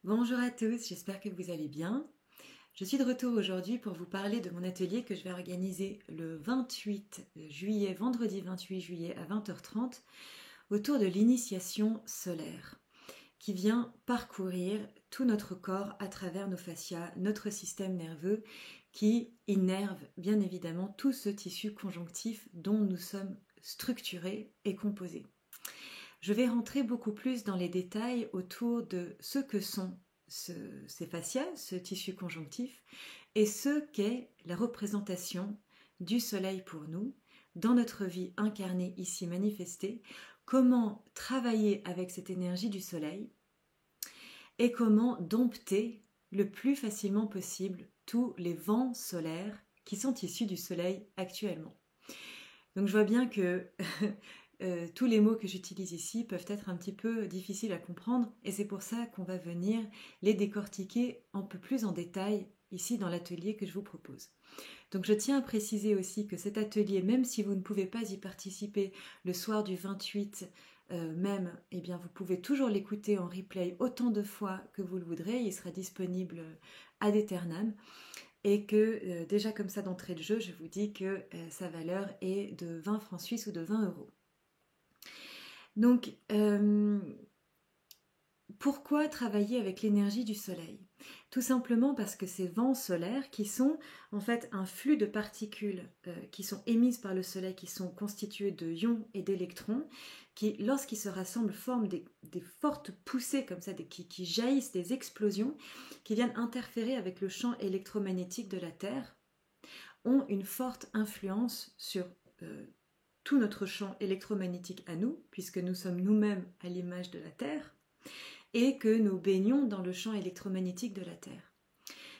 Bonjour à tous, j'espère que vous allez bien. Je suis de retour aujourd'hui pour vous parler de mon atelier que je vais organiser le 28 juillet, vendredi 28 juillet à 20h30 autour de l'initiation solaire qui vient parcourir tout notre corps à travers nos fascias, notre système nerveux qui innerve bien évidemment tout ce tissu conjonctif dont nous sommes structurés et composés. Je vais rentrer beaucoup plus dans les détails autour de ce que sont ces fascias, ce tissu conjonctif, et ce qu'est la représentation du soleil pour nous, dans notre vie incarnée ici manifestée, comment travailler avec cette énergie du soleil et comment dompter le plus facilement possible tous les vents solaires qui sont issus du soleil actuellement. Donc je vois bien que tous les mots que j'utilise ici peuvent être un petit peu difficiles à comprendre et c'est pour ça qu'on va venir les décortiquer un peu plus en détail ici dans l'atelier que je vous propose. Donc je tiens à préciser aussi que cet atelier, même si vous ne pouvez pas y participer le soir du 28 même, eh bien vous pouvez toujours l'écouter en replay autant de fois que vous le voudrez, il sera disponible ad aeternam. Et que déjà comme ça d'entrée de jeu, je vous dis que sa valeur est de 20 francs suisses ou de 20 euros. Donc, pourquoi travailler avec l'énergie du soleil? Tout simplement parce que ces vents solaires qui sont en fait un flux de particules qui sont émises par le soleil, qui sont constituées de ions et d'électrons, qui lorsqu'ils se rassemblent forment des fortes poussées comme ça, qui jaillissent, des explosions, qui viennent interférer avec le champ électromagnétique de la Terre, ont une forte influence sur tout notre champ électromagnétique à nous, puisque nous sommes nous-mêmes à l'image de la Terre, et que nous baignons dans le champ électromagnétique de la Terre.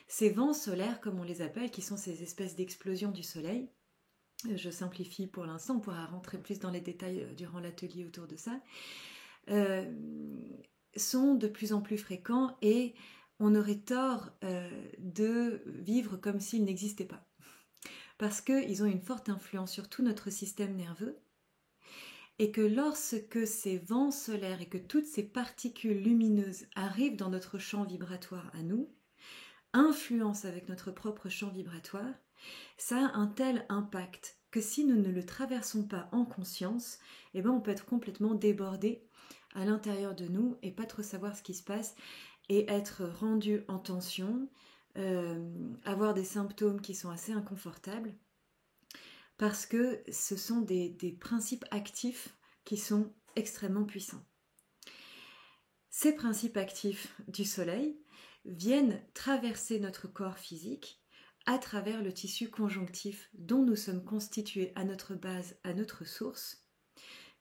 Ces vents solaires, comme on les appelle, qui sont ces espèces d'explosions du Soleil, je simplifie pour l'instant, on pourra rentrer plus dans les détails durant l'atelier autour de ça, sont de plus en plus fréquents et on aurait tort de vivre comme s'ils n'existaient pas. Parce qu'ils ont une forte influence sur tout notre système nerveux et que lorsque ces vents solaires et que toutes ces particules lumineuses arrivent dans notre champ vibratoire à nous, influencent avec notre propre champ vibratoire, ça a un tel impact que si nous ne le traversons pas en conscience, eh ben on peut être complètement débordé à l'intérieur de nous et pas trop savoir ce qui se passe et être rendu en tension, avoir des symptômes qui sont assez inconfortables parce que ce sont des principes actifs qui sont extrêmement puissants. Ces principes actifs du soleil viennent traverser notre corps physique à travers le tissu conjonctif dont nous sommes constitués à notre base, à notre source,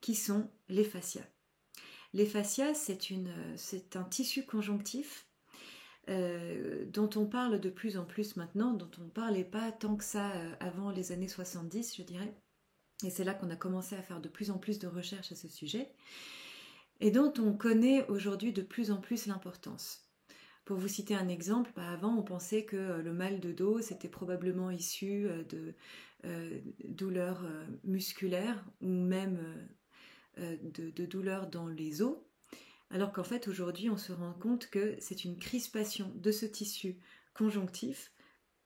qui sont les fascias. Les fascias, c'est un tissu conjonctif dont on parle de plus en plus maintenant, dont on ne parlait pas tant que ça avant les années 70, je dirais. Et c'est là qu'on a commencé à faire de plus en plus de recherches à ce sujet, et dont on connaît aujourd'hui de plus en plus l'importance. Pour vous citer un exemple, avant on pensait que le mal de dos c'était probablement issu de douleurs musculaires ou même de douleurs dans les os, alors qu'en fait aujourd'hui on se rend compte que c'est une crispation de ce tissu conjonctif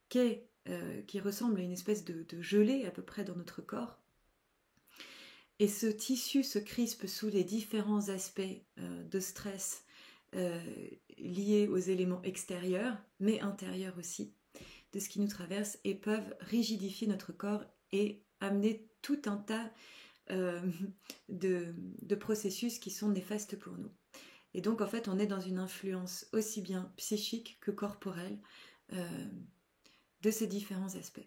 qui ressemble à une espèce de gelée à peu près dans notre corps. Et ce tissu se crispe sous les différents aspects de stress liés aux éléments extérieurs, mais intérieurs aussi, de ce qui nous traverse, et peuvent rigidifier notre corps et amener tout un tas de processus qui sont néfastes pour nous. Et donc en fait on est dans une influence aussi bien psychique que corporelle de ces différents aspects.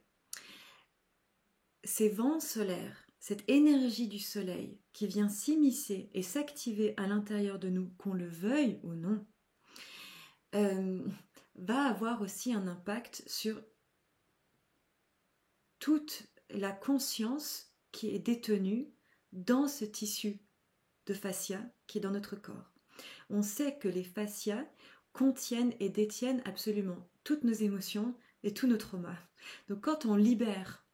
Ces vents solaires, cette énergie du soleil qui vient s'immiscer et s'activer à l'intérieur de nous, qu'on le veuille ou non, va avoir aussi un impact sur toute la conscience qui est détenue dans ce tissu de fascia qui est dans notre corps. On sait que les fascias contiennent et détiennent absolument toutes nos émotions et tous nos traumas. Donc quand on libère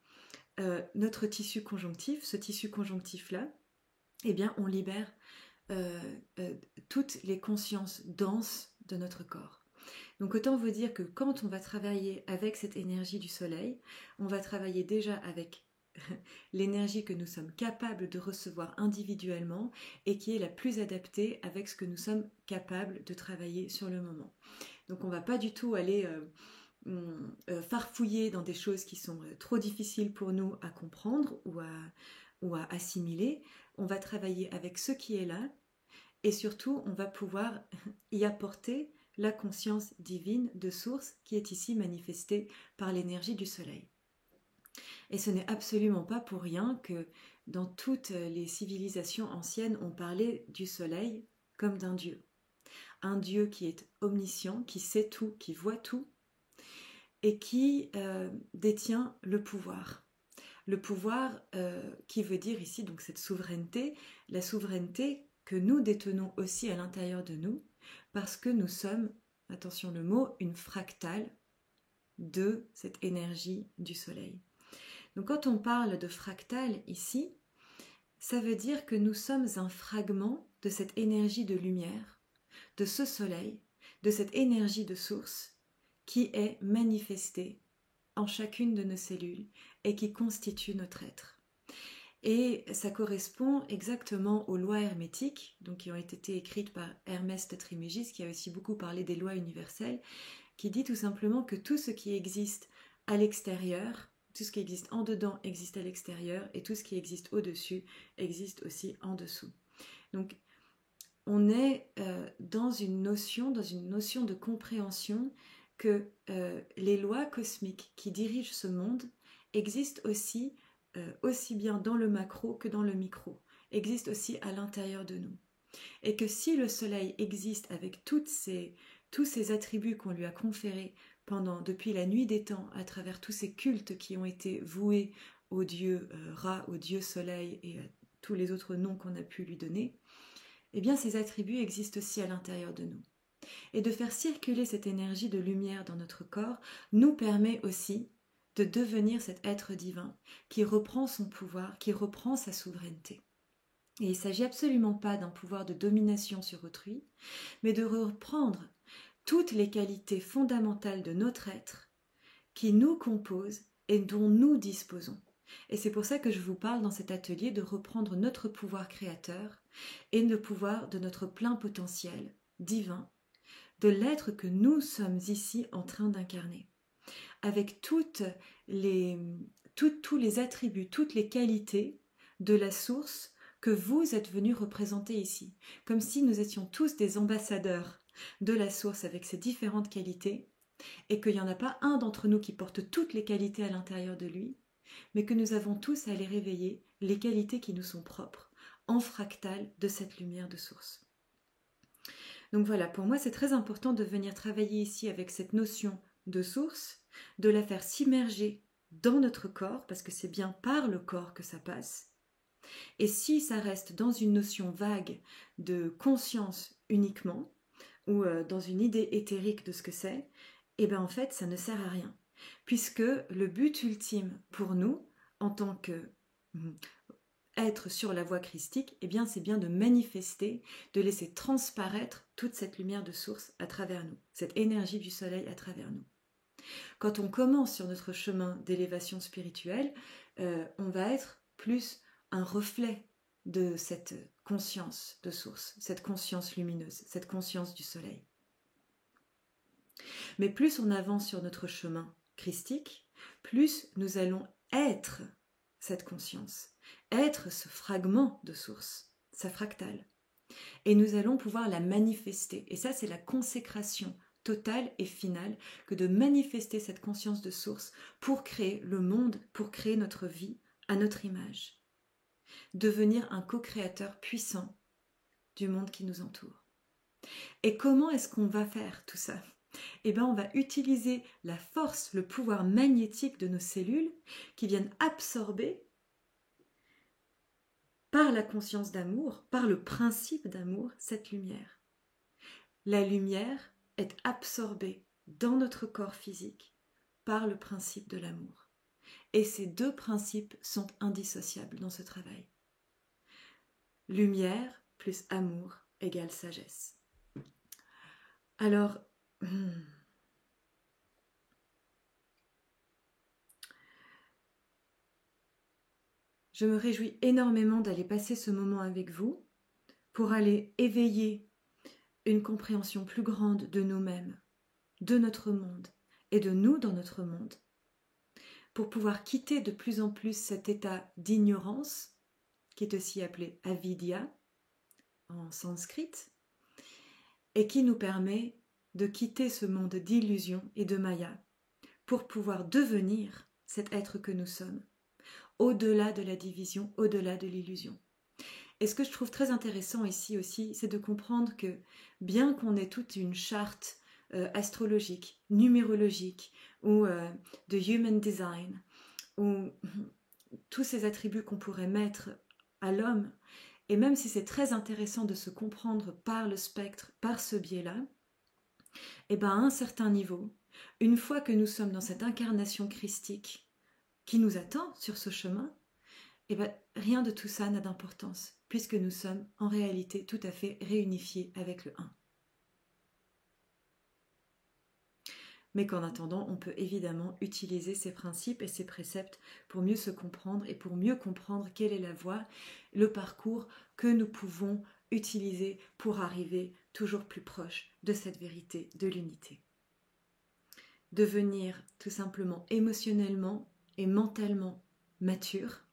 notre tissu conjonctif, ce tissu conjonctif-là, eh bien on libère toutes les consciences denses de notre corps. Donc autant vous dire que quand on va travailler avec cette énergie du soleil, on va travailler déjà avec l'énergie que nous sommes capables de recevoir individuellement et qui est la plus adaptée avec ce que nous sommes capables de travailler sur le moment. Donc on ne va pas du tout aller farfouiller dans des choses qui sont trop difficiles pour nous à comprendre ou à assimiler. On va travailler avec ce qui est là et surtout on va pouvoir y apporter la conscience divine de source qui est ici manifestée par l'énergie du soleil. Et ce n'est absolument pas pour rien que dans toutes les civilisations anciennes, on parlait du soleil comme d'un dieu. Un dieu qui est omniscient, qui sait tout, qui voit tout, et qui détient le pouvoir. Le pouvoir qui veut dire ici donc cette souveraineté, la souveraineté que nous détenons aussi à l'intérieur de nous, parce que nous sommes, attention le mot, une fractale de cette énergie du soleil. Donc quand on parle de fractale ici, ça veut dire que nous sommes un fragment de cette énergie de lumière, de ce soleil, de cette énergie de source qui est manifestée en chacune de nos cellules et qui constitue notre être. Et ça correspond exactement aux lois hermétiques, donc qui ont été écrites par Hermès Trismégiste, qui a aussi beaucoup parlé des lois universelles, qui dit tout simplement que tout ce qui existe à l'extérieur, tout ce qui existe en dedans existe à l'extérieur, et tout ce qui existe au-dessus existe aussi en dessous. Donc on est dans une notion de compréhension que les lois cosmiques qui dirigent ce monde existent aussi bien dans le macro que dans le micro, existent aussi à l'intérieur de nous. Et que si le soleil existe avec tous ces attributs qu'on lui a conférés depuis la nuit des temps, à travers tous ces cultes qui ont été voués au dieu Ra, au dieu soleil et à tous les autres noms qu'on a pu lui donner, eh bien ces attributs existent aussi à l'intérieur de nous. Et de faire circuler cette énergie de lumière dans notre corps nous permet aussi de devenir cet être divin qui reprend son pouvoir, qui reprend sa souveraineté. Et il ne s'agit absolument pas d'un pouvoir de domination sur autrui, mais de reprendre toutes les qualités fondamentales de notre être qui nous composent et dont nous disposons. Et c'est pour ça que je vous parle dans cet atelier de reprendre notre pouvoir créateur et le pouvoir de notre plein potentiel divin, de l'être que nous sommes ici en train d'incarner, avec tous les attributs, toutes les qualités de la source que vous êtes venus représenter ici, comme si nous étions tous des ambassadeurs de la source avec ses différentes qualités, et qu'il n'y en a pas un d'entre nous qui porte toutes les qualités à l'intérieur de lui, mais que nous avons tous à aller réveiller les qualités qui nous sont propres, en fractal de cette lumière de source. Donc voilà, pour moi c'est très important de venir travailler ici avec cette notion de source, de la faire s'immerger dans notre corps, parce que c'est bien par le corps que ça passe. Et si ça reste dans une notion vague de conscience uniquement, ou dans une idée éthérique de ce que c'est, et bien en fait ça ne sert à rien. Puisque le but ultime pour nous, en tant que être sur la voie christique, eh bien c'est bien de manifester, de laisser transparaître toute cette lumière de source à travers nous, cette énergie du soleil à travers nous. Quand on commence sur notre chemin d'élévation spirituelle, on va être plus un reflet de cette conscience de source, cette conscience lumineuse, cette conscience du soleil. Mais plus on avance sur notre chemin christique, plus nous allons être cette conscience, être ce fragment de source, sa fractale. Et nous allons pouvoir la manifester. Et ça, c'est la consécration totale et finale que de manifester cette conscience de source pour créer le monde, pour créer notre vie à notre image. Devenir un co-créateur puissant du monde qui nous entoure. Et comment est-ce qu'on va faire tout ça ? Eh bien, on va utiliser la force, le pouvoir magnétique de nos cellules qui viennent absorber par la conscience d'amour, par le principe d'amour, cette lumière. La lumière est absorbée dans notre corps physique par le principe de l'amour. Et ces deux principes sont indissociables dans ce travail. Lumière plus amour égale sagesse. Alors, je me réjouis énormément d'aller passer ce moment avec vous pour aller éveiller une compréhension plus grande de nous-mêmes, de notre monde et de nous dans notre monde, pour pouvoir quitter de plus en plus cet état d'ignorance, qui est aussi appelé avidya en sanskrit, et qui nous permet de quitter ce monde d'illusion et de maya pour pouvoir devenir cet être que nous sommes, au-delà de la division, au-delà de l'illusion. Et ce que je trouve très intéressant ici aussi, c'est de comprendre que bien qu'on ait toute une charte astrologique, numérologique, ou de human design, ou tous ces attributs qu'on pourrait mettre à l'homme, et même si c'est très intéressant de se comprendre par le spectre, par ce biais-là, et bien à un certain niveau, une fois que nous sommes dans cette incarnation christique qui nous attend sur ce chemin, et bien rien de tout ça n'a d'importance, puisque nous sommes en réalité tout à fait réunifiés avec le 1. Mais qu'en attendant, on peut évidemment utiliser ces principes et ces préceptes pour mieux se comprendre et pour mieux comprendre quelle est la voie, le parcours que nous pouvons utiliser pour arriver toujours plus proche de cette vérité, de l'unité. Devenir tout simplement émotionnellement et mentalement mature,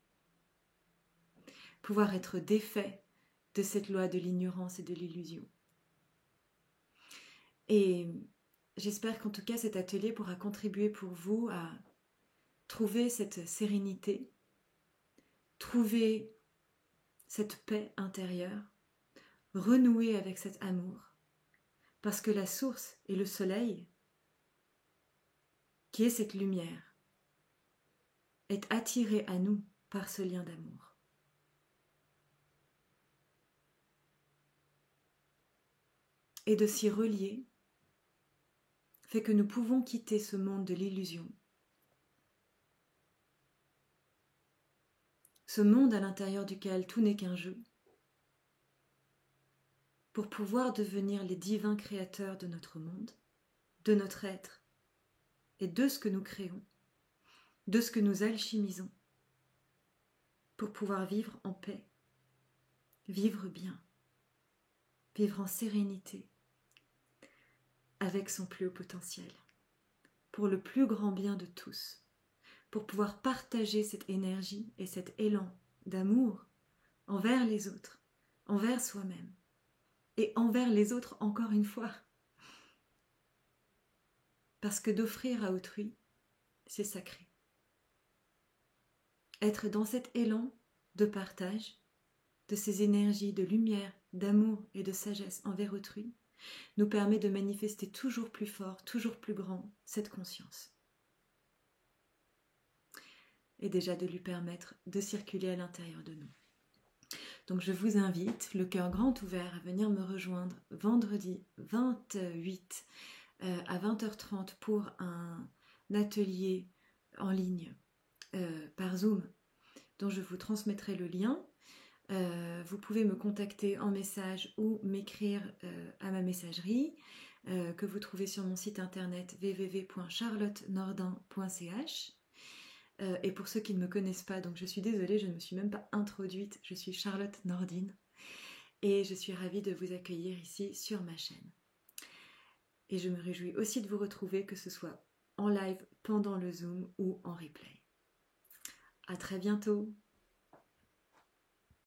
pouvoir être défait de cette loi de l'ignorance et de l'illusion. Et j'espère qu'en tout cas cet atelier pourra contribuer pour vous à trouver cette sérénité, trouver cette paix intérieure, renouer avec cet amour, parce que la source et le soleil, qui est cette lumière, est attiré à nous par ce lien d'amour. Et de s'y relier fait que nous pouvons quitter ce monde de l'illusion, ce monde à l'intérieur duquel tout n'est qu'un jeu, pour pouvoir devenir les divins créateurs de notre monde, de notre être et de ce que nous créons, de ce que nous alchimisons, pour pouvoir vivre en paix, vivre bien, vivre en sérénité, avec son plus haut potentiel, pour le plus grand bien de tous, pour pouvoir partager cette énergie et cet élan d'amour envers les autres, envers soi-même, et envers les autres encore une fois. Parce que d'offrir à autrui, c'est sacré. Être dans cet élan de partage, de ces énergies de lumière, d'amour et de sagesse envers autrui, nous permet de manifester toujours plus fort, toujours plus grand cette conscience. Et déjà de lui permettre de circuler à l'intérieur de nous. Donc je vous invite, le cœur grand ouvert, à venir me rejoindre vendredi 28 à 20h30 pour un atelier en ligne par Zoom dont je vous transmettrai le lien. Vous pouvez me contacter en message ou m'écrire à ma messagerie que vous trouvez sur mon site internet www.charlottenordin.ch. Et pour ceux qui ne me connaissent pas, donc je suis désolée, je ne me suis même pas introduite, je suis Charlotte Nordin et je suis ravie de vous accueillir ici sur ma chaîne. Et je me réjouis aussi de vous retrouver, que ce soit en live pendant le Zoom ou en replay. À très bientôt.